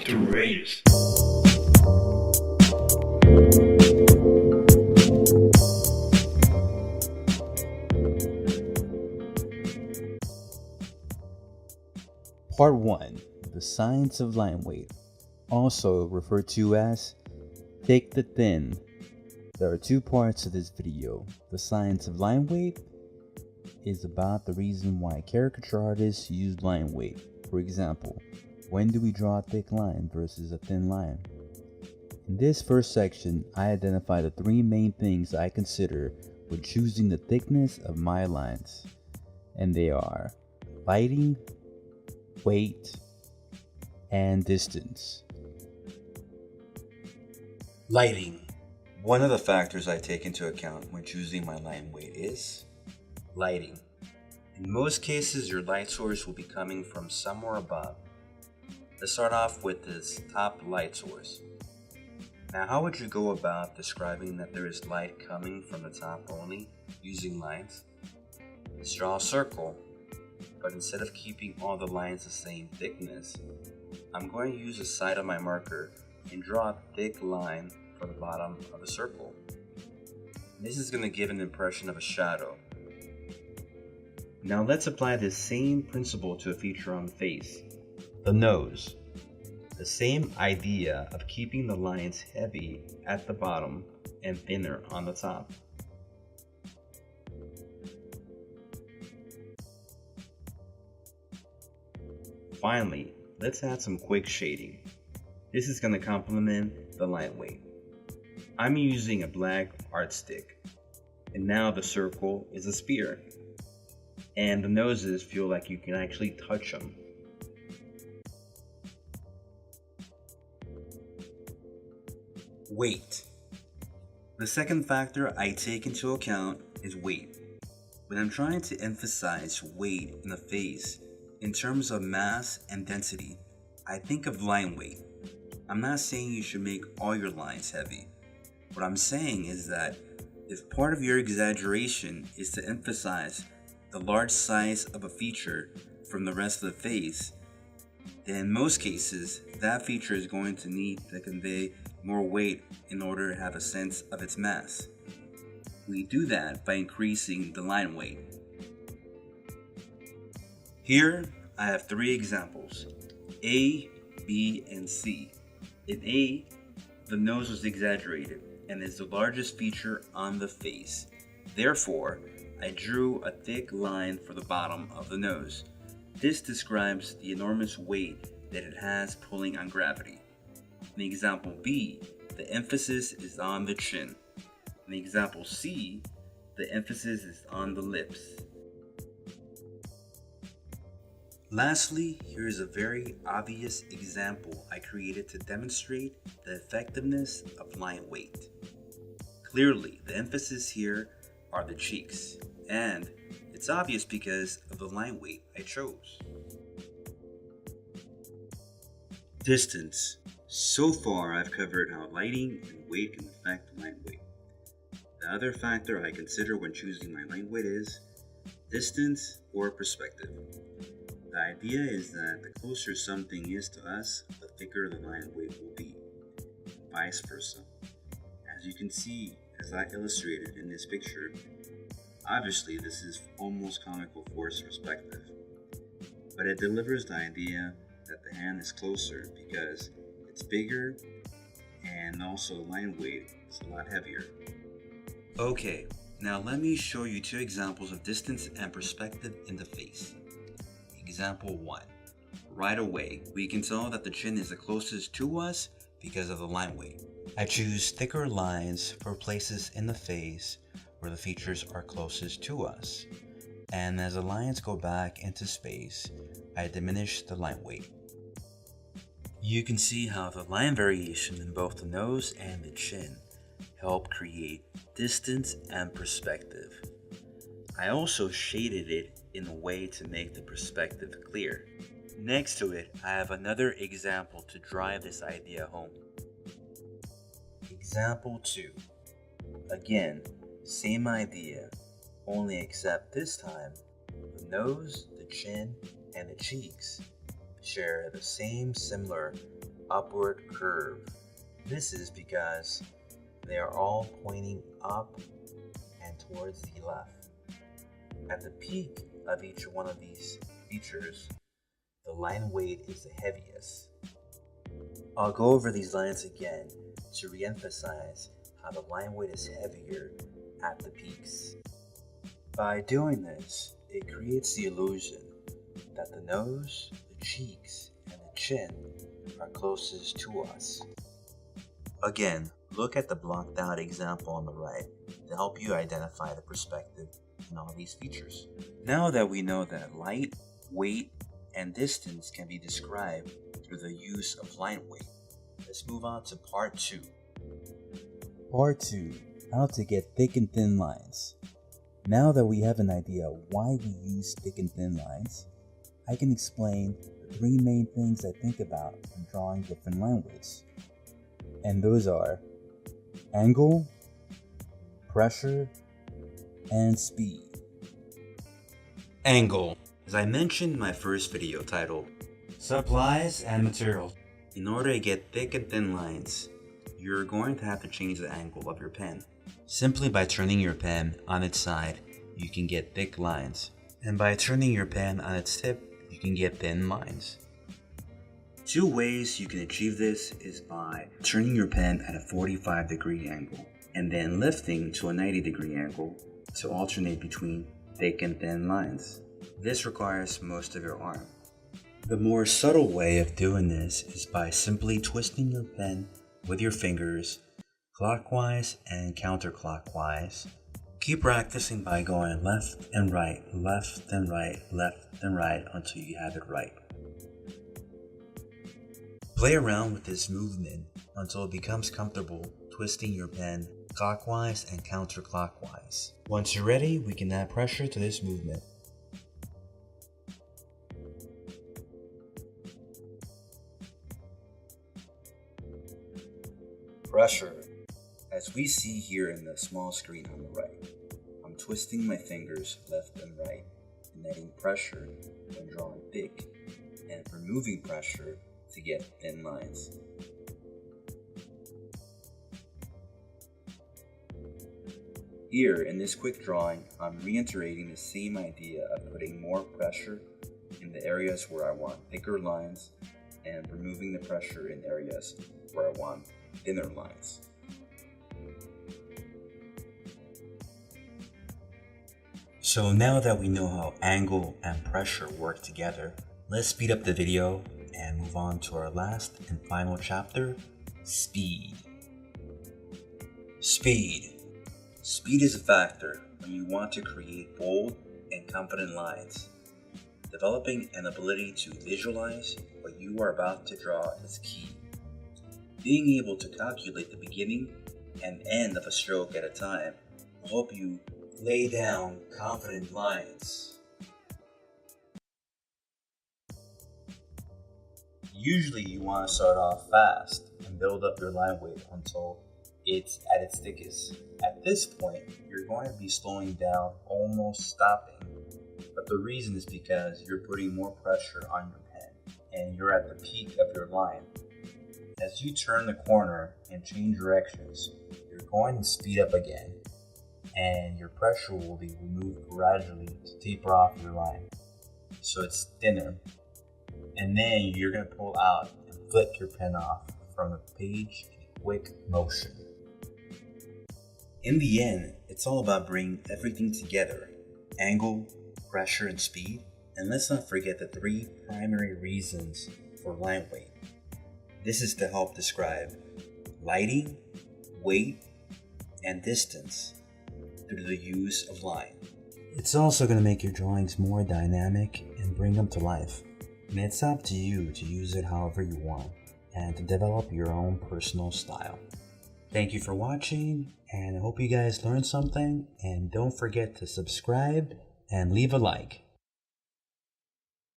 off the rails. Part 1. The Science of Line Weight, also referred to as Thick to Thin. There are two parts to this video. The science of line weight is about the reason why caricature artists use line weight. For example, when do we draw a thick line versus a thin line? In this first section, I identify the three main things I consider when choosing the thickness of my lines, and they are lighting, weight, and distance. Lighting. One of the factors I take into account when choosing my line weight is lighting. In most cases, your light source will be coming from somewhere above. Let's start off with this top light source. Now, how would you go about describing that there is light coming from the top only using lines? Let's draw a circle, but instead of keeping all the lines the same thickness, I'm going to use the side of my marker and draw a thick line for the bottom of the circle. This is going to give an impression of a shadow. Now let's apply this same principle to a feature on the face, the nose. The same idea of keeping the lines heavy at the bottom and thinner on the top. Finally, let's add some quick shading. This is going to complement the line weight. I'm using a black art stick, and now the circle is a spear, and the noses feel like you can actually touch them. Weight. The second factor I take into account is weight. When I'm trying to emphasize weight in the face in terms of mass and density, I think of line weight. I'm not saying you should make all your lines heavy. What I'm saying is that if part of your exaggeration is to emphasize the large size of a feature from the rest of the face, then in most cases, that feature is going to need to convey more weight in order to have a sense of its mass. We do that by increasing the line weight. Here, I have three examples, A, B, and C. In A, the nose was exaggerated and is the largest feature on the face. Therefore, I drew a thick line for the bottom of the nose. This describes the enormous weight that it has pulling on gravity. In example B, the emphasis is on the chin. In example C, the emphasis is on the lips. Lastly, here is a very obvious example I created to demonstrate the effectiveness of line weight. Clearly, the emphasis here are the cheeks, and it's obvious because of the line weight I chose. Distance. So far, I've covered how lighting and weight can affect line weight. The other factor I consider when choosing my line weight is distance or perspective. The idea is that the closer something is to us, the thicker the line weight will be, vice versa. As you can see, as I illustrated in this picture, obviously this is almost comical force perspective, but it delivers the idea that the hand is closer because it's bigger and also line weight is a lot heavier. Okay, now let me show you two examples of distance and perspective in the face. Example 1. Right away, we can tell that the chin is the closest to us because of the line weight. I choose thicker lines for places in the face where the features are closest to us. And as the lines go back into space, I diminish the line weight. You can see how the line variation in both the nose and the chin help create distance and perspective. I also shaded it in a way to make the perspective clear. Next to it, I have another example to drive this idea home. Example 2. Again, same idea, only except this time, the nose, the chin, and the cheeks share the same similar upward curve. This is because they are all pointing up and towards the left. At the peak of each one of these features, the line weight is the heaviest. I'll go over these lines again to re-emphasize how the line weight is heavier at the peaks. By doing this, it creates the illusion that the nose, the cheeks, and the chin are closest to us. Again, look at the blocked out example on the right to help you identify the perspective in all these features. Now that we know that light, weight, and distance can be described through the use of line weight, let's move on to part 2. Part 2. How to get thick and thin lines. Now that we have an idea why we use thick and thin lines, I can explain the 3 main things I think about when drawing different line weights. And those are angle, pressure, and speed. Angle. As I mentioned in my first video titled Supplies and Materials. In order to get thick and thin lines, you're going to have to change the angle of your pen. Simply by turning your pen on its side, you can get thick lines. And by turning your pen on its tip, you can get thin lines. 2 ways you can achieve this is by turning your pen at a 45-degree angle and then lifting to a 90-degree angle to alternate between thick and thin lines. This requires most of your arm. The more subtle way of doing this is by simply twisting your pen with your fingers clockwise and counterclockwise. Keep practicing by going left and right, left and right, left and right until you have it right. Play around with this movement until it becomes comfortable twisting your pen clockwise and counterclockwise. Once you're ready, we can add pressure to this movement. Pressure. As we see here in the small screen on the right, I'm twisting my fingers left and right and adding pressure when drawing thick and removing pressure to get thin lines. Here in this quick drawing, I'm reiterating the same idea of putting more pressure in the areas where I want thicker lines and removing the pressure in areas where I want thinner lines. So now that we know how angle and pressure work together, let's speed up the video and move on to our last and final chapter, speed. Speed. Speed is a factor when you want to create bold and confident lines. Developing an ability to visualize what you are about to draw is key. Being able to calculate the beginning and end of a stroke at a time will help you lay down confident lines. Usually you want to start off fast and build up your line weight until it's at its thickest. At this point, you're going to be slowing down, almost stopping. But the reason is because you're putting more pressure on your pen and you're at the peak of your line. As you turn the corner and change directions, you're going to speed up again, and your pressure will be removed gradually to taper off your line, so it's thinner. And then you're going to pull out and flick your pen off from the page in a quick motion. In the end, it's all about bringing everything together: angle, pressure, and speed. And let's not forget the 3 primary reasons for line weight. This is to help describe lighting, weight, and distance through the use of line. It's also going to make your drawings more dynamic and bring them to life. And it's up to you to use it however you want and to develop your own personal style. Thank you for watching, and I hope you guys learned something, and don't forget to subscribe and leave a like.